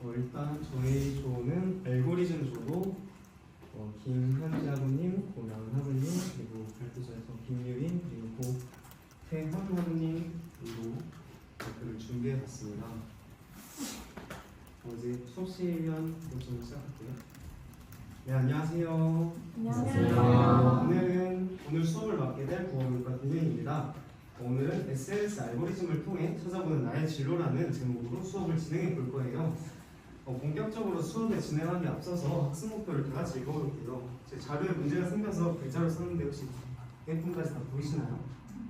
일단 저희 조는 알고리즘 조로 김현지 학우님, 고나은 학우님, 그리고 발표자에서 김유인, 그리고 태헌 학우님 그리고 발표를 준비해봤습니다. 이제 수업 시간 좀 시작할게요. 네, 안녕하세요. 안녕하세요. 오늘 수업을 맡게 될 국어교과 김유인입니다. 오늘은 SNS 알고리즘을 통해 찾아보는 나의 진로라는 제목으로 수업을 진행해 볼 거예요. 본격적으로 수업을 진행하기 앞서서 학습 목표를 다 같이 읽어볼게요. 제 자료에 문제가 생겨서 글자로 썼는데 혹시 핸폰까지 다 보이시나요?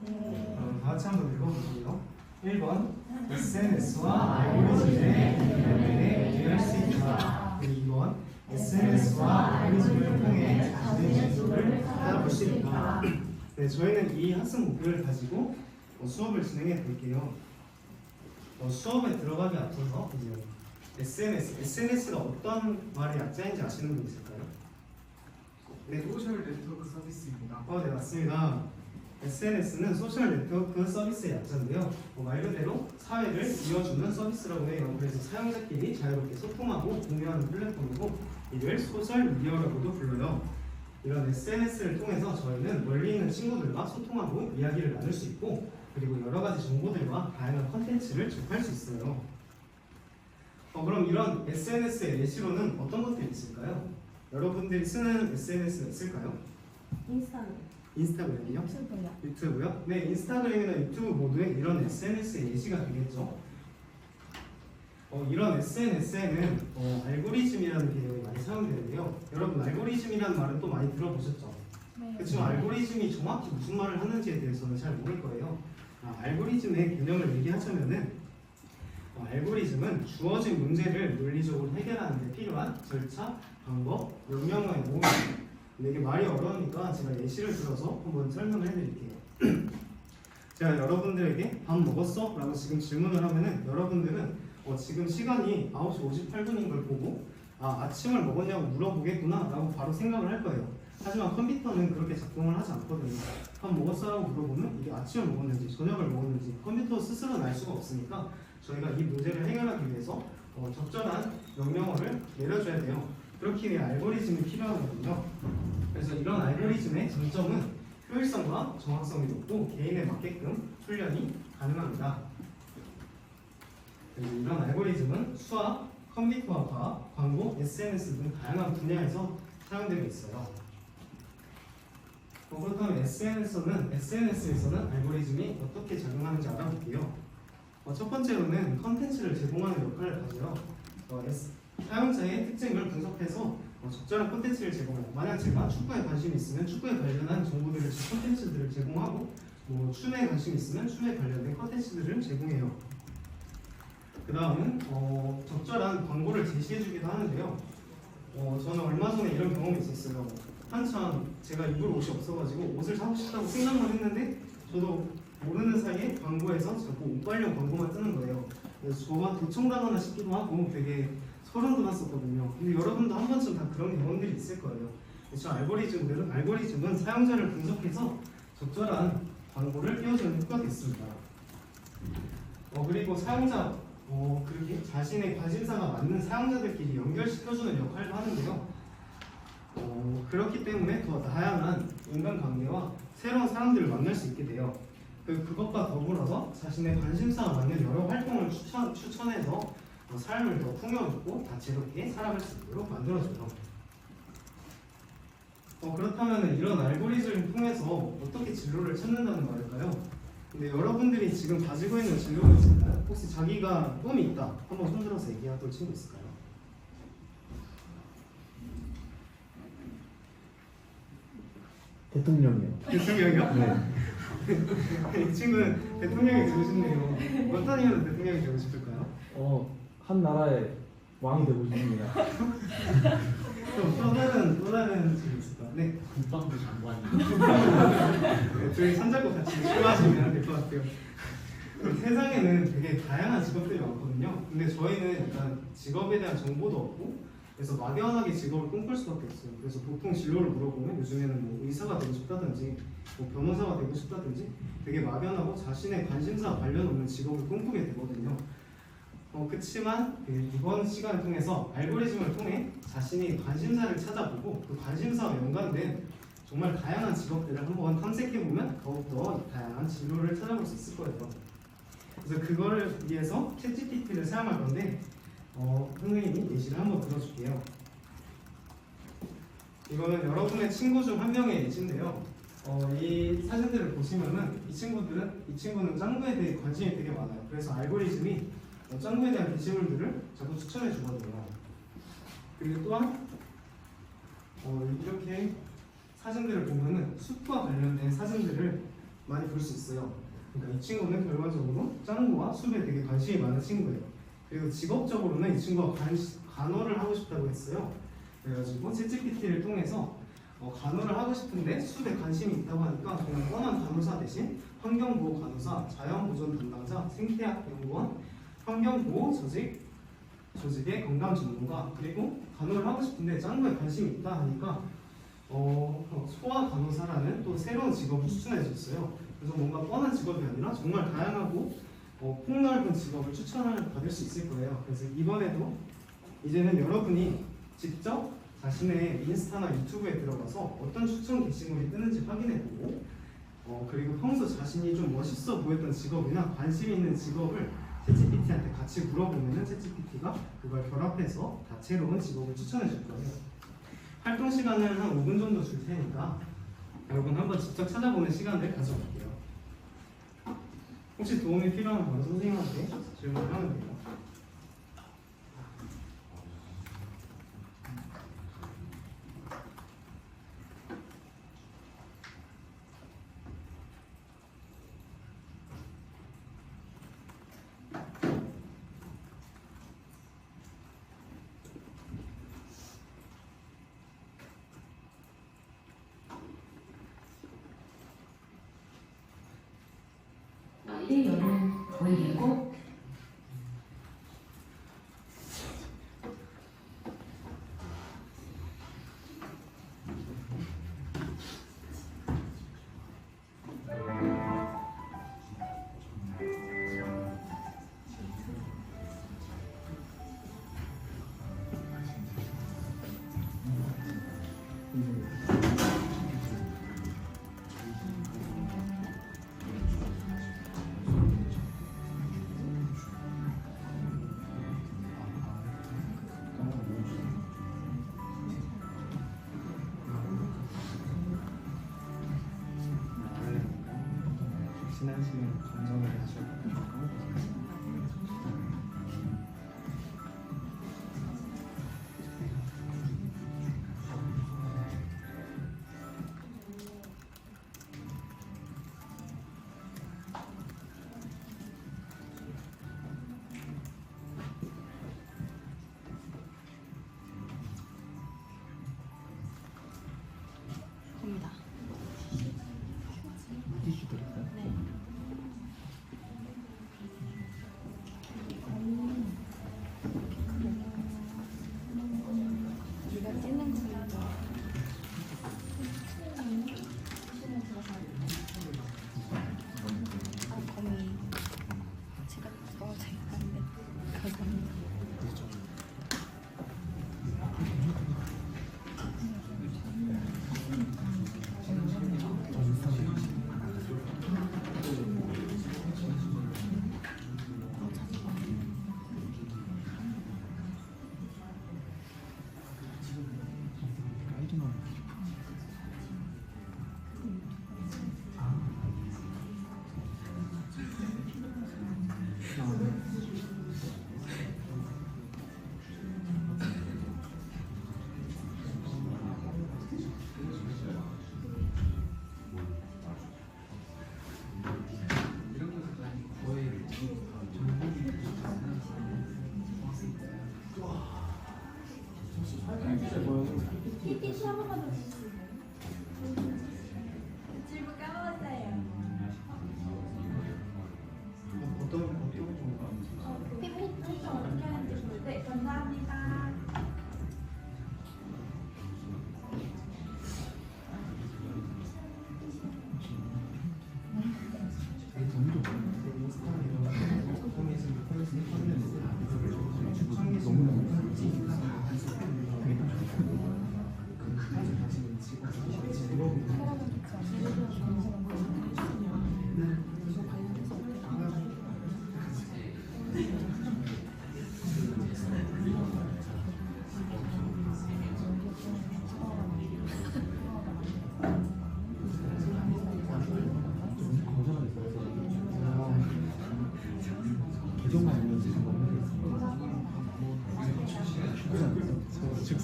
네. 다 같이 한번 읽어볼게요. 1번 SNS와 알고리즘의 대면에 이해할 수 있다. 2번 SNS와 알고리즘을 통해 자신의 진로를 찾아볼 수 있다. 네, 저희는 이 학습 목표를 가지고 수업을 진행해 볼게요. 수업에 들어가기 앞서서 이제 SNS가 어떤 말의 약자인지 아시는 분 있을까요? 네, 소셜 네트워크 서비스입니다. 네, 맞습니다. SNS는 소셜 네트워크 서비스의 약자인데요. 말 그대로 사회를 이어주는 서비스라고 해요. 그래서 사용자끼리 자유롭게 소통하고 공유하는 플랫폼이고 이를 소셜 미디어라고도 불러요. 이런 SNS를 통해서 저희는 멀리 있는 친구들과 소통하고 이야기를 나눌 수 있고 그리고 여러 가지 정보들과 다양한 컨텐츠를 접할 수 있어요. 그럼 이런 SNS의 예시로는 어떤 것들이 있을까요? 여러분들이 쓰는 SNS가 있을까요? 인스타그램이요? 유튜브요? 네, 인스타그램이나 유튜브 모두에 이런 SNS의 예시가 되겠죠. 이런 SNS에는 알고리즘이라는 개념이 많이 사용되는데요. 여러분 알고리즘이라는 말은 또 많이 들어보셨죠? 네. 그렇지만 알고리즘이 정확히 무슨 말을 하는지에 대해서는 잘 모를 거예요. 알고리즘의 개념을 얘기하자면은 알고리즘은 주어진 문제를 논리적으로 해결하는 데 필요한 절차, 방법, 명령어의 모음입니다. 근데 이게 말이 어려우니까 제가 예시를 들어서 한번 설명을 해드릴게요. 제가 여러분들에게 밥 먹었어? 라고 지금 질문을 하면은 여러분들은 지금 시간이 9시 58분인 걸 보고 아침을 먹었냐고 물어보겠구나 라고 바로 생각을 할 거예요. 하지만 컴퓨터는 그렇게 작동을 하지 않거든요. 밥 먹었어? 라고 물어보면 이게 아침을 먹었는지 저녁을 먹었는지 컴퓨터 스스로는 알 수가 없으니까 저희가 이 문제를 해결하기 위해서 적절한 명령어를 내려줘야 돼요. 그렇기 위해 알고리즘이 필요하거든요. 그래서 이런 알고리즘의 장점은 효율성과 정확성이 높고 개인에 맞게끔 훈련이 가능합니다. 그리고 이런 알고리즘은 수학, 컴퓨터와 과학, 광고, SNS 등 다양한 분야에서 사용되고 있어요. 그렇다면 SNS에서는 알고리즘이 어떻게 작용하는지 알아볼게요. 첫 번째로는 컨텐츠를 제공하는 역할을 가져요. 사용자의 특징을 분석해서 적절한 콘텐츠를 제공해요. 만약 제가 축구에 관심이 있으면 축구에 관련한 정보들을 콘텐츠들을 제공하고 춤에 관심이 있으면 춤에 관련된 콘텐츠들을 제공해요. 그 다음은 적절한 광고를 제시해주기도 하는데요. 저는 얼마 전에 이런 경험이 있었어요. 한참 제가 입을 옷이 없어가지고 옷을 사고 싶다고 생각만 했는데 저도 모르는 사이에 광고에서 자꾸 옷 관련 광고만 뜨는 거예요. 그래서 저가 도청당하나 싶기도 하고 되게 소름 돋았었거든요. 근데 여러분도 한 번쯤 다 그런 경험들이 있을 거예요. 그래서 알고리즘은 사용자를 분석해서 적절한 광고를 띄워주는 효과가 있습니다. 그리고 그렇게 자신의 관심사가 맞는 사용자들끼리 연결시켜주는 역할도 하는데요. 그렇기 때문에 더 다양한 인간관계와 새로운 사람들을 만날 수 있게 돼요. 그것과 더불어서 자신의 관심사가 맞는 여러 활동을 추천해서 삶을 더 풍요롭고 다채롭게 살아갈 수 있도록 만들어줘요. 그렇다면 이런 알고리즘을 통해서 어떻게 진로를 찾는다는 말일까요? 근데 여러분들이 지금 가지고 있는 진로가 있을까요? 혹시 자기가 꿈이 있다 한번 손들어서 얘기하던 친구 있을까요? 대통령이요. 대통령이요? 네. 이 친구는 대통령이 되고 싶네요. 어떤 이유로 대통령이 되고 싶을까요? 한 나라의 왕이 되고 싶습니다. 또 다른 질문 있을까요? 네. 국방부 장관이. 네, 저희 손잡고 같이 출마하시면 될 것 같아요. 세상에는 되게 다양한 직업들이 많거든요. 근데 저희는 일단 직업에 대한 정보도 없고 그래서 막연하게 직업을 꿈꿀 수밖에 없어요. 그래서 보통 진로를 물어보면 요즘에는 의사가 되고 싶다든지 변호사가 되고 싶다든지 되게 막연하고 자신의 관심사 관련 없는 직업을 꿈꾸게 되거든요. 그치만 이번 시간을 통해서 알고리즘을 통해 자신이 관심사를 찾아보고 그 관심사와 연관된 정말 다양한 직업들을 한번 탐색해보면 더욱더 다양한 진로를 찾아볼 수 있을 거예요. 그래서 그거를 위해서 챗GPT를 사용할 건데 선생님이 예시를 한번 들어줄게요. 이거는 여러분의 친구 중 한 명의 예시인데요. 이 사진들을 보시면은 이 친구는 짱구에 대해 관심이 되게 많아요. 그래서 알고리즘이 짱구에 대한 게시물들을 자꾸 추천해 주거든요. 그리고 또한 이렇게 사진들을 보면은 숲과 관련된 사진들을 많이 볼 수 있어요. 그러니까 이 친구는 결과적으로 짱구와 숲에 되게 관심이 많은 친구예요. 그리고 직업적으로는 이 친구가 간호를 하고 싶다고 했어요. 그래가지고 챗GPT를 통해서 간호를 하고 싶은데 숲에 관심이 있다고 하니까 그냥 뻔한 간호사 대신 환경보호 간호사, 자연보존 담당자, 생태학 연구원, 환경보호 조직의 건강 전문가, 그리고 간호를 하고 싶은데 짱구에 관심이 있다 하니까 소아 간호사라는 또 새로운 직업을 추천해 줬어요. 그래서 뭔가 뻔한 직업이 아니라 정말 다양하고 폭넓은 직업을 추천을 받을 수 있을 거예요. 그래서 이제는 여러분이 직접 자신의 인스타나 유튜브에 들어가서 어떤 추천 게시물이 뜨는지 확인해보고 그리고 평소 자신이 좀 멋있어 보였던 직업이나 관심 있는 직업을 챗GPT한테 같이 물어보면은 챗GPT가 그걸 결합해서 다채로운 직업을 추천해 줄 거예요. 활동 시간은 한 5분 정도 줄 테니까 여러분 한번 직접 찾아보는 시간을 가져볼게요. 혹시 도움이 필요하면 바로 선생님한테 질문을 하면 돼요. 너희의 열은 보이려고 지나시면 감정을 하셔도 되고 겁니다. 티슈 드릴까요? 네. 우리가 찍는 거니까. 거미. 제가 잠깐만. 감사합니다. PPT 한 번만 더 주세요. 질문 까먹었어요. 어떤 건가? PPT 어떻게 하는지 모르 네, 감사합니다. 인스타나 이런 거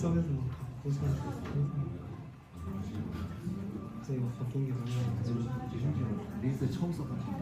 수업에서 막 고생하고 이제 막 바뀐 게 많아가지고 리스트 처음 써가지고.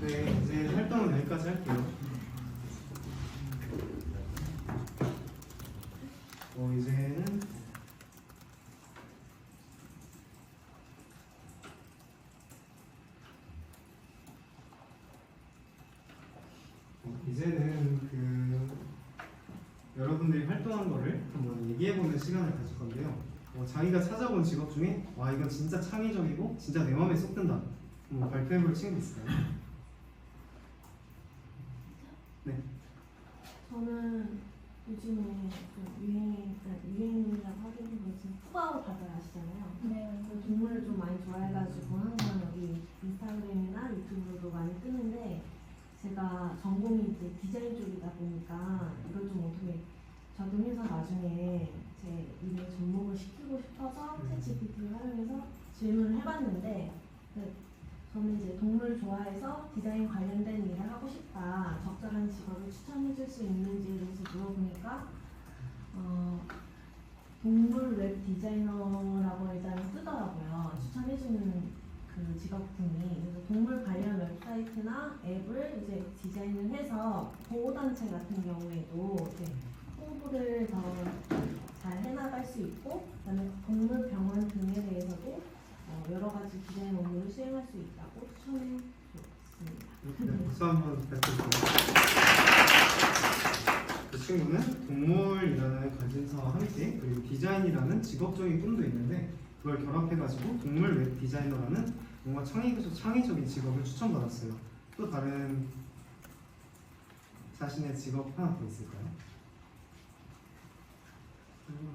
네, 이제 활동은 여기까지 할게요. 이제는 여러분들이 활동한 거를 한번 얘기해보는 시간을 가질 건데요. 자기가 찾아본 직업 중에 와 이건 진짜 창의적이고 진짜 내 마음에 쏙 든다. 발표해볼 친구 있을까요? 네. 저는 요즘에 좀 유행이라고 하기는 뭐지 푸바오 다들 아시잖아요. 네. 그 동물을 좀 많이 좋아해가지고 항상 여기 인스타그램이나 유튜브로도 많이 뜨는데 제가 전공이 이제 디자인 쪽이다 보니까 이걸 좀 어떻게 저도 해서 나중에 제 일에 접목을 시키고 싶어서 챗GPT를 활용해서 질문을 해봤는데 저는 이제 동물 좋아해서 디자인 관련된 일을 하고 싶다. 적절한 직업을 추천해줄 수 있는지에 대해서 물어보니까 동물 웹 디자이너라고 일단 뜨더라고요. 추천해주는 그 직업군이. 그래서 동물 관련 웹사이트나 앱을 이제 디자인을 해서 보호단체 같은 경우에도 이제 홍보를 더 잘 해나갈 수 있고, 그다음에 동물병원 등에 대해서도 여러 가지 디자인 업무를 수행할 수 있다고 추천해 줬습니다. 박수 한번 부탁드립니다. 그 친구는 동물이라는 관심사와 함께 그리고 디자인이라는 직업적인 꿈도 있는데 그걸 결합해가지고 동물 웹 디자이너라는 뭔가 창의적인 직업을 추천받았어요. 또 다른 자신의 직업 하나 더 있을까요? 저는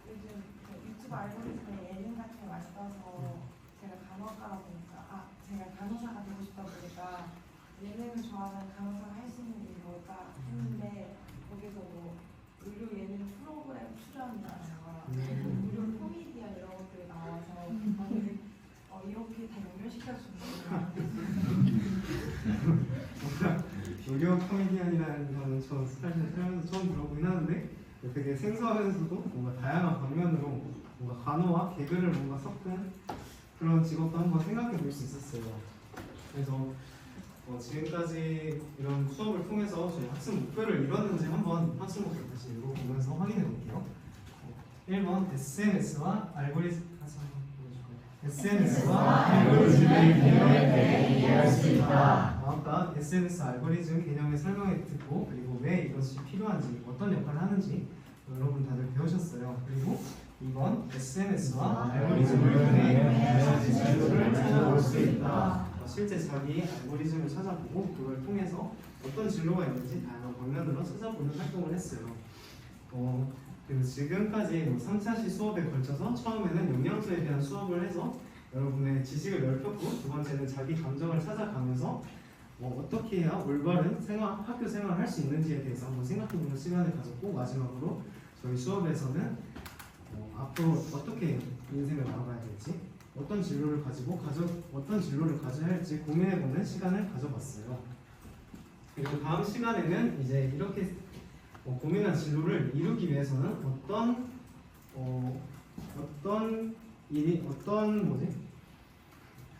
요즘 그 유튜브 알고리즘에 예능 같은 게 많이 떠서 제가 간호과다 보니까 제가 간호사가 되고 싶다 보니까 예능을 좋아하는 간호사가 할 수 있는 일이 뭘까 했는데 거기서 뭐 의료 예능 프로그램 출연이라든가 의료 코미디언 이런 것들이 나와서 저는 이렇게 다 연결시켜주는구나. 의료 코미디언이라는 거는 저 사실 살면서 처음 들어보긴 하는데 되게 생소하면서도 뭔가 다양한 방면으로 뭔가 간호와 개그를 뭔가 섞은 그런 직업도 한번 생각해 볼 수 있었어요. 그래서 지금까지 이런 수업을 통해서 저희 학습 목표를 이뤘는지 한번 학습 목표 다시 읽어보면서 확인해 볼게요. 1번 SNS와 알고리즘 SNS와 알고리즘의 개념에 대해 이해할 수 있다. 아까 SNS 알고리즘 개념의 설명을 듣고 그리고 왜 이것이 필요한지 어떤 역할을 하는지 여러분 다들 배우셨어요. 그리고 2번 SNS와 알고리즘을 통해 진로를 찾아볼 수 있다. 실제 자기 알고리즘을 찾아보고 그걸 통해서 어떤 진로가 있는지 다양한 방면으로 찾아보는 활동을 했어요. 그리고 지금까지 뭐 3차시 수업에 걸쳐서 처음에는 영양소에 대한 수업을 해서 여러분의 지식을 넓혔고, 두 번째는 자기 감정을 찾아가면서 어떻게 해야 올바른 학교 생활을 할 수 있는지에 대해서 한번 생각해보는 시간을 가졌고, 마지막으로 저희 수업에서는 앞으로 어떻게 인생을 나아가야 될지, 어떤 진로를 가져야 할지 고민해보는 시간을 가져봤어요. 그리고 다음 시간에는 이제 이렇게 고민한 진로를 이루기 위해서는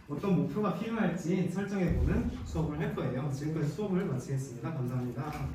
어떤 목표가 필요할지 설정해보는 수업을 할 거예요. 지금까지 수업을 마치겠습니다. 감사합니다.